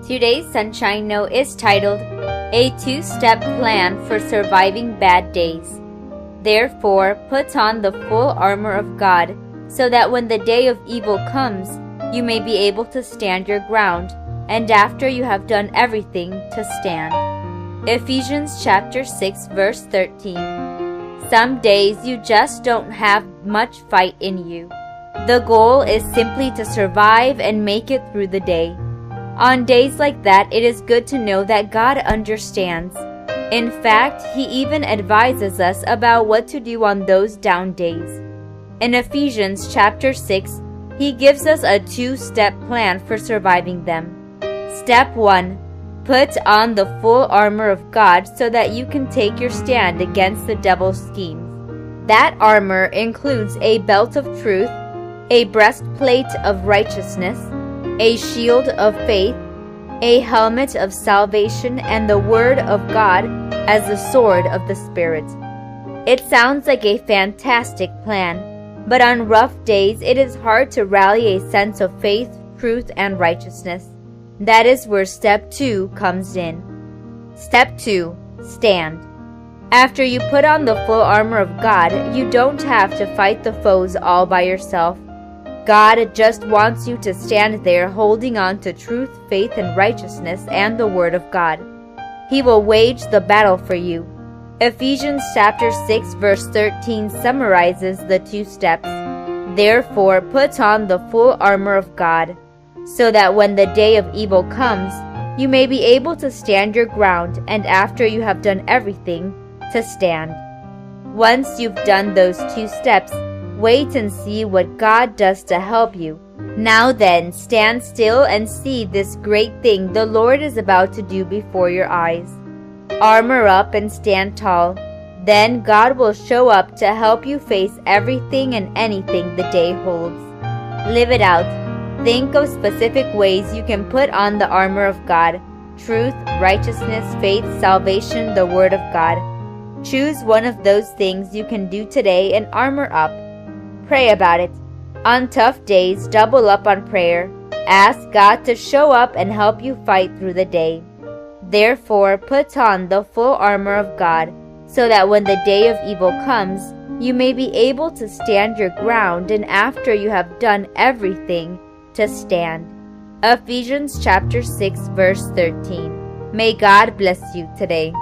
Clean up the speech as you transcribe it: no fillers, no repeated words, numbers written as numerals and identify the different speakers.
Speaker 1: Today's Sunshine Note is titled, A Two-Step Plan for Surviving Bad Days. Therefore, put on the full armor of God, so that when the day of evil comes, you may be able to stand your ground, and after you have done everything, to stand. Ephesians chapter 6 verse 13. Some days you just don't have much fight in you. The goal is simply to survive and make it through the day. On days like that, it is good to know that God understands. In fact, He even advises us about what to do on those down days. In Ephesians chapter 6, He gives us a two-step plan for surviving them. Step 1. Put on the full armor of God so that you can take your stand against the devil's schemes. That armor includes a belt of truth, a breastplate of righteousness, a shield of faith, a helmet of salvation, and the Word of God as the sword of the Spirit. It sounds like a fantastic plan, but on rough days it is hard to rally a sense of faith, truth, and righteousness. That is where Step 2 comes in. Step 2. Stand. After you put on the full armor of God, you don't have to fight the foes all by yourself. God just wants you to stand there holding on to truth, faith, and righteousness and the Word of God. He will wage the battle for you. Ephesians chapter 6 verse 13 summarizes the two steps. Therefore, put on the full armor of God, so that when the day of evil comes, you may be able to stand your ground, and after you have done everything, to stand. Once you've done those two steps, wait and see what God does to help you. Now then, stand still and see this great thing the Lord is about to do before your eyes. Armor up and stand tall. Then God will show up to help you face everything and anything the day holds. Live it out. Think of specific ways you can put on the armor of God: truth, righteousness, faith, salvation, the Word of God. Choose one of those things you can do today and armor up. Pray about it. On tough days, double up on prayer. Ask God to show up and help you fight through the day. Therefore, put on the full armor of God, so that when the day of evil comes, you may be able to stand your ground, and after you have done everything, to stand. Ephesians chapter 6 verse 13. May God bless you today.